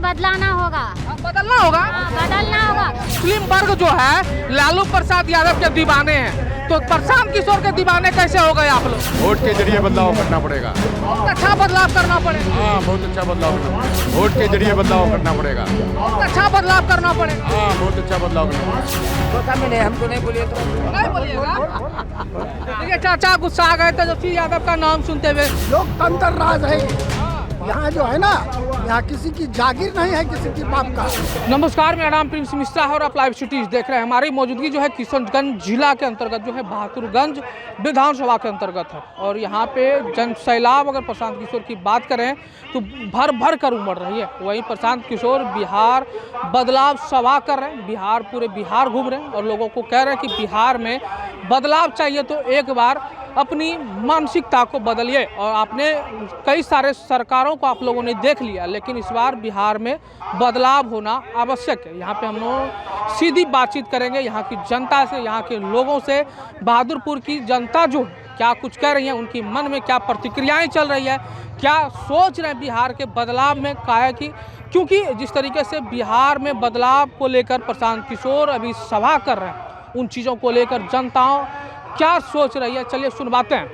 बदलाना होगा। बदलना होगा। बदलना होगा। मुस्लिम वर्ग जो है लालू प्रसाद यादव के दीवाने हैं, तो प्रशांत किशोर के दीवाने कैसे हो गए आप लोग? वोट के जरिए बदलाव करना पड़ेगा। बहुत अच्छा बदलाव करना पड़ेगा। हाँ, बहुत अच्छा बदलाव करना पड़ेगा। वोट के जरिए बदलाव करना पड़ेगा। बहुत अच्छा बदलाव करना पड़ेगा। हाँ, बहुत अच्छा बदलाव करना पड़ेगा। पता मिले हमको नहीं बोलिए तो नहीं बोलिएगा। देखिए चाचा गुस्सा आ गए तेजस्वी यादव का नाम सुनते हुए। लोकतंत्र राज है यहाँ जो है ना, यहाँ किसी की जागीर नहीं है, किसी की बाप का। नमस्कार, मेरा नाम प्रिंस मिश्रा है और आप लाइव सिटीज देख रहे हैं। हमारी मौजूदगी जो है किशनगंज जिला के अंतर्गत जो है बहादुरगंज विधानसभा के अंतर्गत है और यहाँ पे जन सैलाब अगर प्रशांत किशोर की बात करें तो भर भर कर उमड़ रही है। वहीं प्रशांत किशोर बिहार बदलाव सभा कर रहे हैं, पूरे बिहार घूम रहे हैं और लोगों को कह रहे हैं कि बिहार में बदलाव चाहिए तो एक बार अपनी मानसिकता को बदलिए। और आपने कई सारे सरकारों को आप लोगों ने देख लिया, लेकिन इस बार बिहार में बदलाव होना आवश्यक है। यहाँ पे हम लोग सीधी बातचीत करेंगे यहाँ की जनता से, यहाँ के लोगों से। बहादुरपुर की जनता जो क्या कुछ कह रही है, उनकी मन में क्या प्रतिक्रियाएं चल रही है, क्या सोच रहे हैं बिहार के बदलाव में, क्या है कि क्योंकि जिस तरीके से बिहार में बदलाव को लेकर प्रशांत किशोर अभी सभा कर रहे हैं, उन चीज़ों को लेकर जनताओं क्या सोच रही है, चलिए सुनवाते हैं।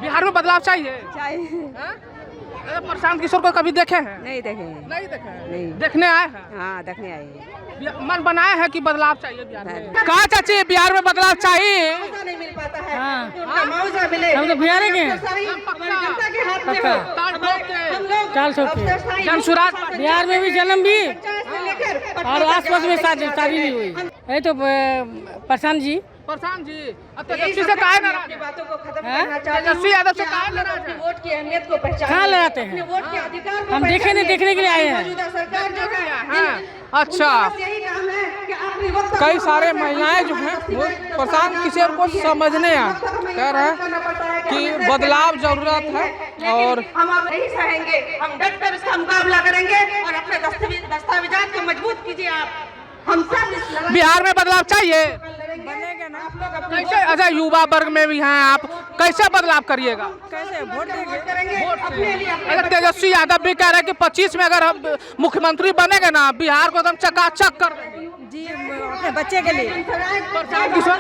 बिहार में बदलाव चाहिए। अरे प्रशांत किशोर को कभी देखे हैं? नहीं देखे। नहीं देखे हैं। नहीं। देखने आए हैं? हाँ, देखने आए हैं। मन बनाया है कि बदलाव चाहिए बिहार में। कहा चाची बिहार में बदलाव चाहिए? नहीं मिल पाता है। हाँ। मुआवजा मिले। हम तो बिहार के हैं। जनता के हाथ में पक्का। हो। ताल ठोक के। चाल ठोक के। जन सुराज बिहार में भी जन्म भी लेकर और आसपास में शादी भी हुई है। तो प्रशांत जी अब तेजस्वी से काहे नाराज? बातों को खत्म हाँ? करना चाहते हैं। तेजस्वी यादव से कि काहे आप लोग नाराज अपने हैं? वोट की अहमियत को पहचानें। कहाँ लगाते हैं? अपने वोट के अधिकार को हम देखे नहीं, पहचानें। देखने के लिए आए हैं। मौजूदा सरकार जो है, हाँ, अच्छा। उनका बस यही काम है कि आखिरी वक्त कई सारे महिलाएं जो हैं वो प्रशांत किशोर को समझने आए, कह रहे हैं कि बदलाव जरूरत है और हम अब नहीं सहेंगे। हम डट कर इसका मुकाबला करेंगे और अपने दस्तावेजात को मजबूत कीजिए। आप हम सब इस लड़ाई बिहार में बदलाव चाहिए। बनेगा ना। आप लोग अपने कैसे? अच्छा, युवा वर्ग में भी हैं आप, कैसे बदलाव करिएगा? कैसे वोट करेंगे अपने लिए अगर तेजस्वी यादव भी कह रहे हैं कि 25 में अगर हम मुख्यमंत्री बनेंगे ना, बिहार को एकदम चकाचक कर देंगे। जी, अपने बच्चे के लिए। प्रशांत किशोर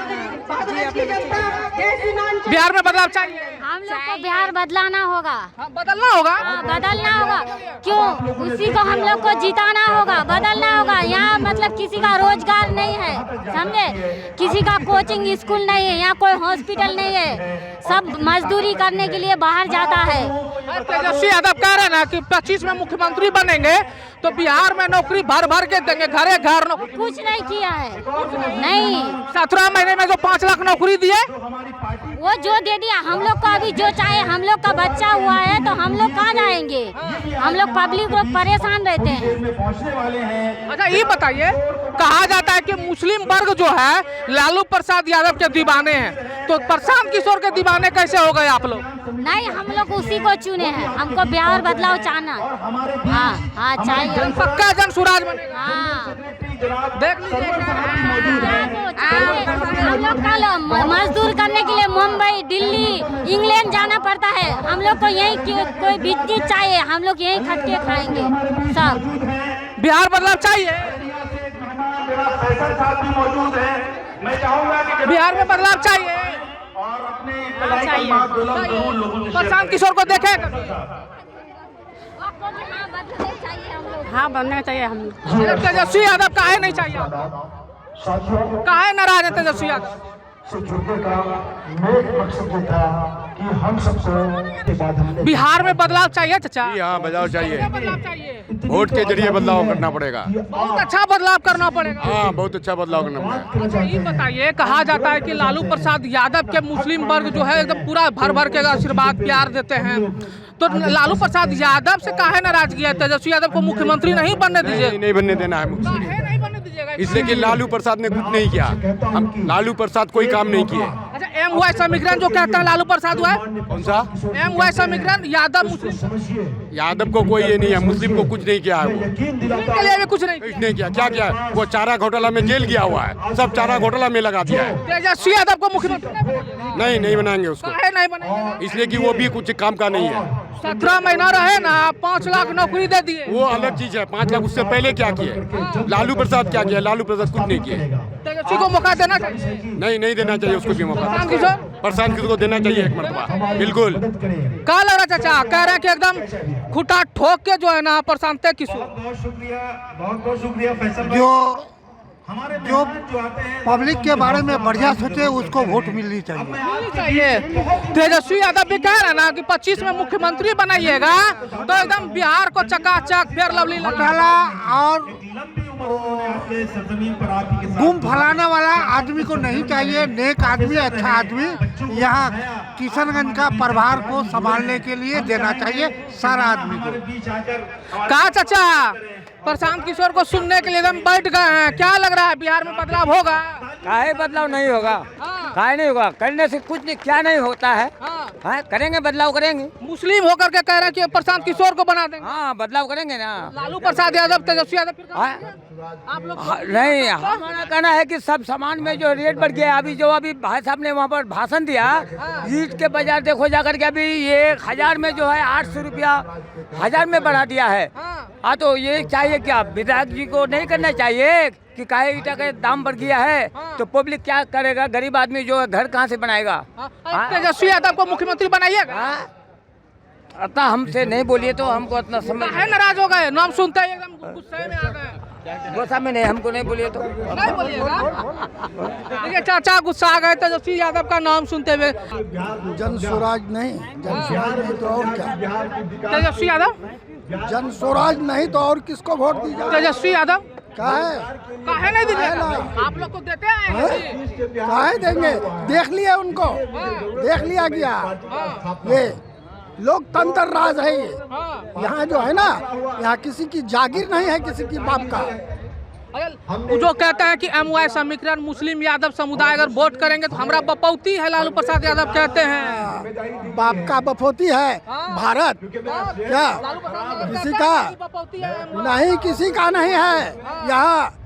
बिहार में बदलाव चाहिए। हम लोग को बिहार बदलाना होगा। हाँ, बदलना होगा। बदलना होगा। क्यों? उसी को हम लोग को जिताना होगा। बदलना होगा। यहाँ मतलब किसी का रोजगार नहीं है, समझे? किसी का कोचिंग स्कूल नहीं है, यहाँ कोई हॉस्पिटल नहीं है। सब मजदूरी करने के लिए बाहर जाता है। तेजस्वी यादव कह रहे हैं ना कि 25 में मुख्यमंत्री बनेंगे तो बिहार में नौकरी भर भर के देंगे, घरे घर नौकरी। कुछ नहीं किया है। नहीं, 17 महीने में जो 5 लाख नौकरी दिए, वो जो दे दिया। हम लोग को अभी जो चाहे, हम लोग का बच्चा हुआ है तो हम लोग कहाँ जाएंगे? हम लोग पब्लिक लोग परेशान रहते हैं। अच्छा ये बताइए, कहा जाता है कि मुस्लिम वर्ग जो है लालू प्रसाद यादव के दीवाने हैं, तो प्रशांत किशोर के दीवाने कैसे हो गए आप लोग? नहीं, हम लोग उसी को चुने हैं। हमको बिहार बदलाव चाहना। हाँ हाँ, चाहिए। पक्का जन सुराज बनेगा। हाँ, देख लीजिए हम लोग कल मजदूर करने के लिए मुंबई, दिल्ली, इंग्लैंड जाना पड़ता है। हम लोग को यही कोई बिजली चाहिए। हम लोग यही खट के खाएंगे सब। बिहार बदलाव चाहिए। बिहार में बदलाव चाहिए। प्रशांत किशोर को देखे कभी? हाँ, बनना चाहिए। हम तेजस्वी यादव काहे नहीं चाहिए? काहे नाराज है तेजस्वी यादव? बिहार में बदलाव चाहिए चाचा? हाँ, बदलाव चाहिए। बदलाव चाहिए। वोट के जरिए बदलाव करना पड़ेगा। बहुत अच्छा बदलाव करना पड़ेगा। हाँ, बहुत अच्छा बदलाव करना पड़ेगा। अच्छा ये बताइए, कहा जाता है कि लालू प्रसाद यादव के मुस्लिम वर्ग जो है एकदम पूरा भर भर के आशीर्वाद प्यार देते हैं, तो लालू प्रसाद यादव से काहे नाराजगी है? तेजस्वी यादव को मुख्यमंत्री नहीं बनने दीजिए। नहीं बनने देना है मुझसे। काहे नहीं बनने दीजिएगा? इसलिए कि लालू प्रसाद ने कुछ नहीं किया। हम लालू प्रसाद कोई काम नहीं किए। अच्छा, एम वाई समीकरण जो कहते हैं लालू प्रसाद हुआ है, कौन सा? एम वाई समीकरण यादव मुस्लिम यादव को कोई ये नहीं है, मुस्लिम को कुछ नहीं किया है। वो के लिए भी कुछ नहीं। कुछ नहीं किया। क्या किया है? वो चारा घोटाला में जेल गया हुआ है, सब चारा घोटाला में लगा दिया है। तेजस्वी यादव को मुख्यमंत्री नहीं बनाइएगा। नहीं बनाएंगे उसको, काहे नहीं बनाइएगा? इसलिए कि वो भी कुछ काम का नहीं है। 17 महीना रहे ना, 5 लाख नौकरी दे दिए। वो अलग चीज है। 5 लाख उससे पहले क्या किए? लालू प्रसाद क्या किया? लालू प्रसाद कुछ नहीं किए। तेजस्वी को मौका देना चाहिए। नहीं देना चाहिए उसको भी मौका। प्रशांत किशोर प्रशांत किशोर को देना चाहिए एक मरतबा, बिल्कुल। कहा लग रहा चाचा, कह रहे हैं कि एकदम खुटा ठोक के जो है ना प्रशांत किशोर बहुत शुक्रिया फैसल जो पब्लिक के बारे में बढ़िया सोचे उसको वोट मिलनी चाहिए। तेजस्वी यादव भी कह रहे हैं ना कि 25 में मुख्यमंत्री बनाइएगा तो एकदम बिहार को चकाचक फेयर लवली घोटाला और गुम फलाने वाला आदमी को नहीं चाहिए। नेक आदमी, अच्छा आदमी यहाँ किशनगंज का प्रभार को संभालने के लिए देना चाहिए सारा आदमी को। कहा चाचा प्रशांत किशोर को सुनने के लिए एकदम बैठ गए हैं। क्या लग रहा है बिहार में बदलाव होगा? काहे बदलाव नहीं होगा? काहे नहीं होगा? करने से कुछ नहीं, क्या नहीं होता है? हाँ, करेंगे, बदलाव करेंगे। मुस्लिम होकर के कह रहे हैं कि प्रशांत किशोर को बना देंगे। हाँ, बदलाव करेंगे ना। लालू प्रसाद यादव, तेजस्वी यादव फिर आप लोग नहीं, हमारा कहना है कि सब सामान में जो रेट बढ़ गया, अभी भाई साहब ने वहाँ पर भाषण दिया, ईट के बाजार देखो जाकर के अभी ये 1000 में जो है 800 रुपया 1000 में बढ़ा दिया है। हाँ, तो ये चाहिए क्या विधायक जी को नहीं करना चाहिए कि काहे ईटा का दाम बढ़ गया है? तो पब्लिक क्या करेगा? गरीब आदमी जो है घर कहाँ से बनाएगा? तेजस्वी यादव को मुख्यमंत्री बनाइएगा। इतना हमसे नहीं बोलिए तो हमको इतना समझ है। नाराज हो गए, नाम सुनते ही एकदम गुस्से में आ गए। गुस्सा में नहीं, हमको नहीं बोलिए तो नहीं बोलिएगा। देखिए चाचा गुस्सा आ गए तेजस्वी यादव का नाम सुनते हुए। जन स्वराज नहीं, जन स्वराज नहीं तो और क्या? तेजस्वी यादव, जन स्वराज नहीं तो और किसको वोट दी जाए? तेजस्वी यादव काहे नहीं दीजिएगा? आप लोग को देते हैं। काहे देंगे? देख लिया उनको, देख लिया गया। ये लोकतंत्र राज है ये। यहाँ जो है ना, यहाँ किसी की जागीर नहीं है, किसी की बाप का। जो कहते हैं कि MY समीकरण मुस्लिम यादव समुदाय अगर वोट करेंगे तो हमारा बपौती है, लालू प्रसाद यादव कहते हैं। बाप का बपौती है भारत क्या? किसी का नहीं, किसी का नहीं है। यहाँ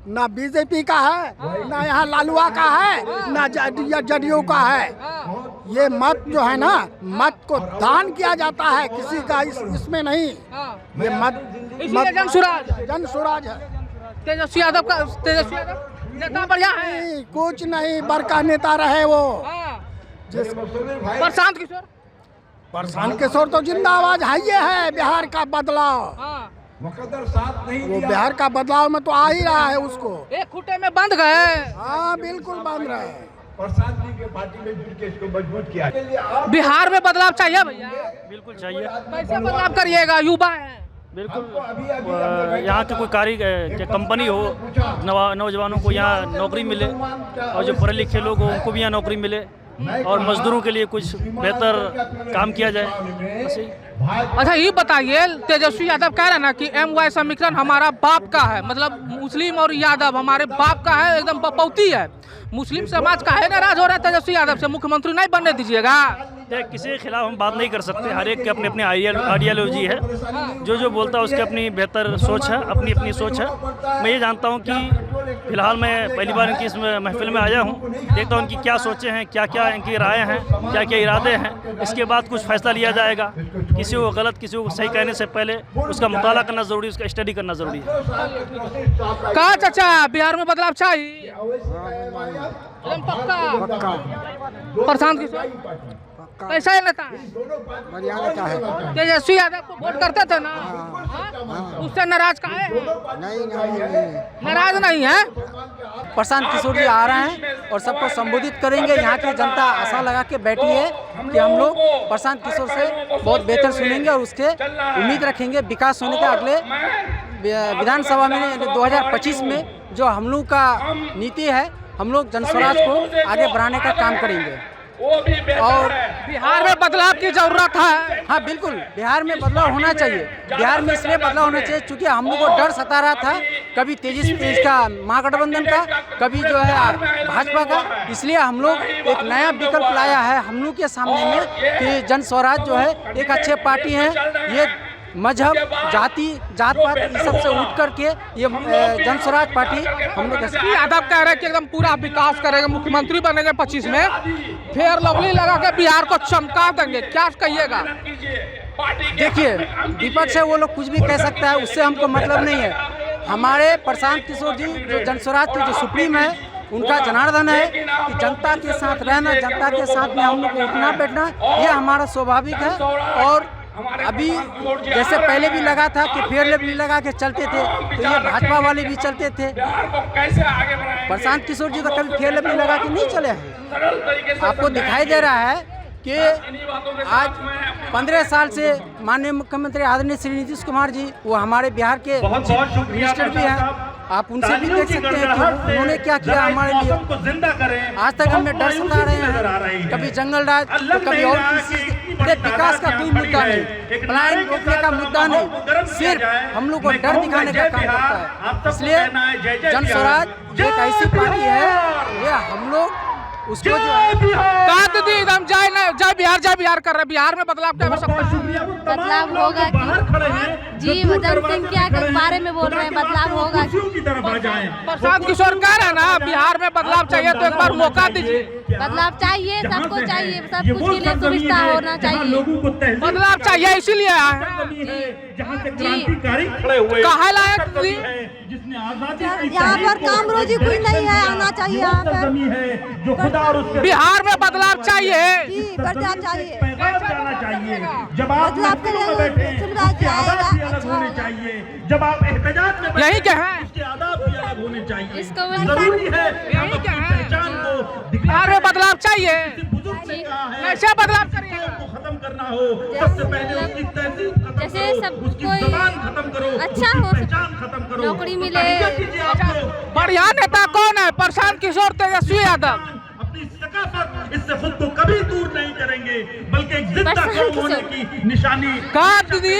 ना बीजेपी का है, ना यहाँ लालुआ का है, ना जदयू का है। ये मत जो है ना, मत को दान किया जाता है, किसी का इसमें नहीं। ये मत जन स्वराज है। तेजस्वी यादव का, तेजस्वी यादव नेता बढ़िया है, कुछ नहीं, बड़का नेता रहे वो। प्रशांत किशोर तो जिंदाबाद है। बिहार का बदलाव, वो बिहार का बदलाव में तो आ ही रहा है उसको। एक खुटे में बंद गए। हाँ, बिल्कुल बंद रहे। प्रशांत जी के पार्टी में जुड़ के इसको मजबूत किया। बिहार में बदलाव चाहिए भैया, बिल्कुल चाहिए। कैसे बदलाव करिएगा? युवा है, बिल्कुल यहाँ की कोई कार्य कंपनी हो, नौजवानों को यहाँ नौकरी मिले, और जो पढ़े लिखे लोग हो उनको भी यहाँ नौकरी मिले, और मजदूरों के लिए कुछ बेहतर काम किया जाए। अच्छा ये बताइए, तेजस्वी यादव कह रहे हैं ना कि MY समीकरण हमारा बाप का है, मतलब मुस्लिम और यादव हमारे बाप का है, एकदम बपौती है। मुस्लिम समाज का है नाराज हो रहा है तेजस्वी यादव से, मुख्यमंत्री नहीं बनने दीजिएगा। किसी के खिलाफ हम बात नहीं कर सकते, हर एक की अपनी अपनी आइडियोलॉजी है। जो बोलता है उसकी अपनी बेहतर सोच है, अपनी अपनी सोच है। मैं ये जानता हूँ कि फिलहाल मैं पहली बार इनकी इस महफिल में आया हूँ, देखता हूँ इनकी क्या सोचें हैं, क्या क्या इनकी राय हैं, क्या क्या इरादे हैं। इसके बाद कुछ फैसला लिया जाएगा। किसी को गलत, किसी को सही कहने से पहले उसका मुताला करना ज़रूरी है, उसका स्टडी करना ज़रूरी है। कहा चाचा बिहार में बदलाव चाहिए? पक्का। प्रशांत किशोर कैसा है नेता? बढ़िया नेता है। तेजस्वी यादव को वोट करते थे ना, उससे नाराज का है? नहीं, नाराज नहीं है। प्रशांत किशोर जी आ रहे हैं और सबको संबोधित करेंगे। यहाँ की जनता आशा लगा के बैठी है कि हम लोग प्रशांत किशोर से बहुत बेहतर सुनेंगे और उसके उम्मीद रखेंगे विकास होने का। अगले विधानसभा में 2025 में जो हम लोग का नीति है, हम लोग जनस्वराज को आगे बढ़ाने का काम करेंगे। और बिहार में बदलाव की जरूरत है। हाँ बिल्कुल, बिहार में बदलाव होना चाहिए। बिहार में इसलिए बदलाव होना चाहिए क्योंकि हम लोग को डर सता रहा था, कभी तेजस्वी इसका महागठबंधन का, कभी जो है भाजपा का। इसलिए हम लोग एक नया विकल्प लाया है हम लोग के सामने में कि जन स्वराज जो है एक अच्छे पार्टी है। ये मजहब, जाति, जात पात इस सब से उठ करके ये जन स्वराज पार्टी हम लोग यादव कह रहे हैं कि एकदम पूरा विकास करेंगे, मुख्यमंत्री बनेंगे 25 में, फेयर लवली लगा के बिहार को चमका देंगे। क्या कहिएगा? देखिए विपक्ष है, वो लोग कुछ भी कह सकता है, उससे हमको मतलब नहीं है। हमारे प्रशांत किशोर जी जो जनस्वराज के जो सुप्रीम है, उनका जनार्दन है कि जनता के साथ रहना, जनता के साथ में हम लोग को उठना बैठना, ये हमारा स्वाभाविक है। और अभी जैसे पहले भी लगा था कि फेयर लेवल लगा के चलते थे, तो ये भाजपा वाले भी चलते थे। प्रशांत किशोर जी तो कभी फेयर लेवल लगा के नहीं चले हैं। आपको दिखाई दे रहा है कि आज 15 साल से माननीय मुख्यमंत्री आदरणीय श्री नीतीश कुमार जी, वो हमारे बिहार के मिनिस्टर भी हैं। आप उनसे भी देख सकते हैं कि उन्होंने क्या किया हमारे लिए। आज तक हमें डर सता रहे हैं, कभी जंगल राज तो कभी और किसी विकास का कोई मुद्दा नहीं, पलायन रोकने का मुद्दा नहीं, सिर्फ हम लोग को डर दिखाने का काम करता है। इसलिए जनस्वराज एक ऐसी पार्टी है, ये हम लोग उसको जो दीदी एकदम जय बिहार कर रहे हैं। बिहार में बदलाव क्या हो सकता है? बदलाव होगा कि जी जनसंख्या के बारे में बोल रहे हैं, बदलाव होगा। प्रशांत किशोर कह रहे हैं ना बिहार में बदलाव चाहिए, तो एक बार मौका दीजिए। बदलाव चाहिए, सबको चाहिए, सब कुछ के लिए सुविधा होना चाहिए। बदलाव चाहिए इसीलिए आए हैं। कहाँ लायक यहाँ पर काम रोजी कोई नहीं है, आना चाहिए यहाँ पर। बिहार में बदलाव चाहिए, बदलाव चाहिए, बदलाव करेंगे, सुविधा होने चाहिए। जब आप एहतजाज में यही क्या है, इसके आदाब भी अलग होने चाहिए। इसको जरूरी है यही क्या है, पहचान को बिहार में बदलाव चाहिए। बुजुर्ग ने कहा है कैसे बदलाव करिए को खत्म करना हो, सबसे पहले उसकी तहजीब खत्म जैसे करो, सब उसकी कोई जबान खत्म करो, अच्छा उसकी हो, पहचान खत्म करो, नौकरी मिले। बढ़िया नेता कौन है? प्रशांत किशोर, तेजस्वी यादव। अपनी सकाफत इससे खुद को कभी दूर नहीं करेंगे, बल्कि एक जिंदा कौम होने की निशानी कहा दीदी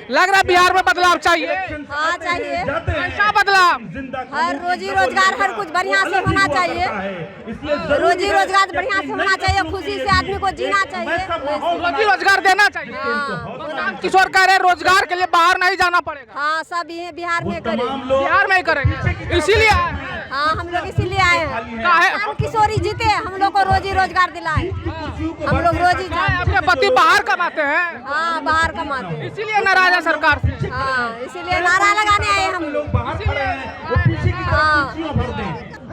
लग रहा है बिहार में बदलाव चाहिए। हाँ चाहिए, कैसा बदलाव? हर रोजी रोजगार हर कुछ बढ़िया से होना चाहिए, रोजी रोजगार बढ़िया से होना चाहिए, खुशी से आदमी को जीना चाहिए, रोजी रोजगार देना चाहिए। प्रशांत किशोर कह रहे रोजगार के लिए बाहर नहीं जाना पड़ेगा। हाँ सब ये बिहार में करें, बिहार में ही करेंगे, इसीलिए आए हैं। हाँ हम लोग इसीलिए आए हैं, प्रशांत किशोरी जीते, हम लोग को रोजी रोजगार दिलाए, हम लोग रोजी अपने पति बाहर कमाते हैं। हाँ बाहर कमाते हैं, इसीलिए नाराज है सरकार से। हाँ इसीलिए नारा लगाने आए हम लोग।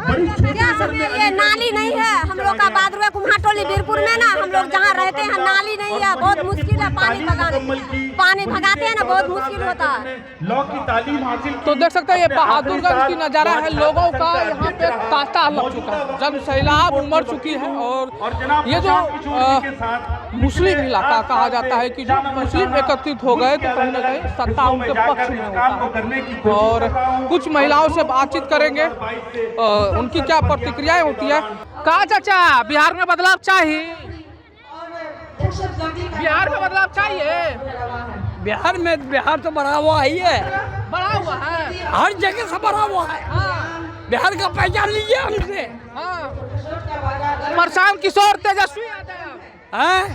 क्या सब ये नाली नहीं है हम लोग का, बादरुआ कुम्हाटोली बीरपुर में ना हम लोग जहाँ रहते हैं नाली नहीं है, बहुत मुश्किल है पानी भगाने, पानी भगाते हैं ना बहुत मुश्किल होता है। लॉ की तालीम हासिल तो देख सकते हैं ये बहादुरगंज की नज़ारा है, लोगों का यहाँ पे तांता लग चुका है, जन सैलाब उमड़ चुकी है। और ये जो मुस्लिम इलाका कहा जाता है कि जो मुस्लिम एकत्रित हो गए तो कहीं ना कहीं सत्ता उनके पक्ष में होता है। और कुछ महिलाओं से बातचीत करेंगे, उनकी क्या प्रतिक्रियाएं होती है। कहा चाचा बिहार में बदलाव चाहिए, बिहार में बदलाव चाहिए। बिहार तो बढ़ा हुआ ही है, बढ़ा हुआ है, हर जगह से बढ़ा हुआ है। बिहार का पहचान लीजिए हमसे। प्रशांत किशोर तेजस्वी यादव,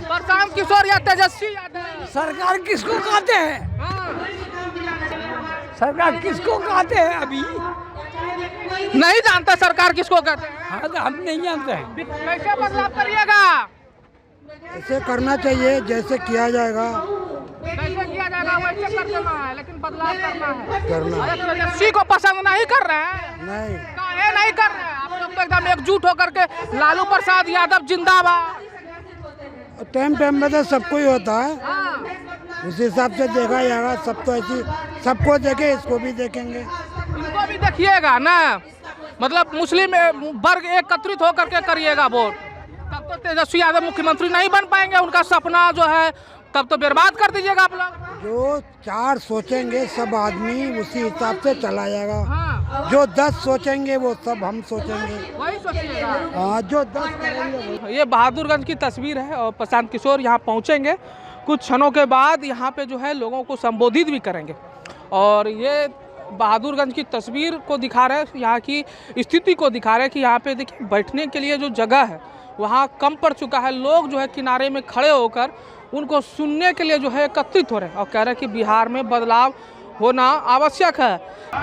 प्रशांत किशोर या तेजस्वी यादव, सरकार किसको कहते हैं? सरकार किसको कहते हैं अभी नहीं जानते सरकार किसको कहते हैं। हाँ तो हम नहीं जानते हैं। कैसे बदलाव करिएगा? ऐसे करना चाहिए जैसे किया जाएगा, कैसे किया जाएगा वैसे कर देना है, लेकिन बदलाव करना है। करना तेजस्वी को पसंद नहीं कर रहे हैं, नहीं काहे नहीं कर रहे हैं? आप लोग तो एकदम एकजुट होकर के लालू प्रसाद यादव जिंदाबाद। टाइम टाइम में तो सबको ही होता है, उस हिसाब से देखा जाएगा। सब तो ऐसी सबको देखे, इसको भी देखेंगे, इनको भी देखिएगा ना, मतलब मुस्लिम वर्ग एकत्रित होकर के करिएगा वोट, तब तो तेजस्वी यादव मुख्यमंत्री नहीं बन पाएंगे। उनका सपना जो है तब तो बर्बाद कर दीजिएगा आप लोग। जो 4 सोचेंगे सब आदमी उसी हिसाब से चला जाएगा। जो 10 सोचेंगे वो सब हम सोचेंगे, वही सोचिएगा। हाँ जो 10 करेंगे। ये बहादुरगंज की तस्वीर है और प्रशांत किशोर यहाँ पहुँचेंगे, कुछ क्षणों के बाद यहाँ पे जो है लोगों को संबोधित भी करेंगे। और ये बहादुरगंज की तस्वीर को दिखा रहे हैं, यहाँ की स्थिति को दिखा रहे हैं कि यहाँ पे देखिए बैठने के लिए जो जगह है वहाँ कम पड़ चुका है। लोग जो है किनारे में खड़े होकर उनको सुनने के लिए जो है एकत्रित हो रहे हैं और कह रहे हैं कि बिहार में बदलाव होना आवश्यक है।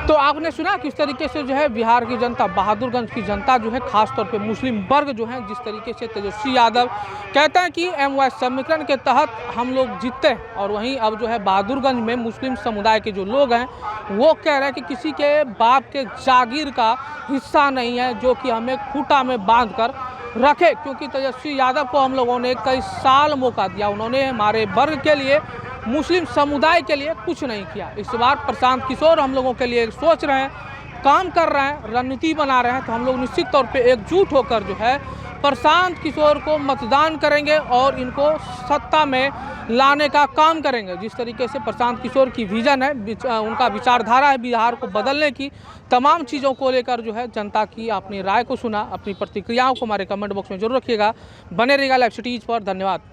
तो आपने सुना किस तरीके से जो है बिहार की जनता, बहादुरगंज की जनता जो है खास तौर पे मुस्लिम वर्ग जो है जिस तरीके से तेजस्वी यादव कहते हैं कि MY समीकरण के तहत हम लोग जीतते हैं, और वहीं अब जो है बहादुरगंज में मुस्लिम समुदाय के जो लोग हैं वो कह रहे हैं कि किसी के बाप के जागीर का हिस्सा नहीं है जो कि हमें खूंटा में बांध कर रखे, क्योंकि तेजस्वी यादव को हम लोगों ने कई साल मौका दिया, उन्होंने हमारे वर्ग के लिए, मुस्लिम समुदाय के लिए कुछ नहीं किया। इस बार प्रशांत किशोर हम लोगों के लिए सोच रहे हैं, काम कर रहे हैं, रणनीति बना रहे हैं, तो हम लोग निश्चित तौर पे एकजुट होकर जो है प्रशांत किशोर को मतदान करेंगे और इनको सत्ता में लाने का काम करेंगे। जिस तरीके से प्रशांत किशोर की विजन है, उनका विचारधारा है बिहार को बदलने की, तमाम चीज़ों को लेकर जो है जनता की अपनी राय को सुना। अपनी प्रतिक्रियाओं को हमारे कमेंट बॉक्स में जरूर रखिएगा। बने रहिएगा लाइव सिटीज़ पर। धन्यवाद।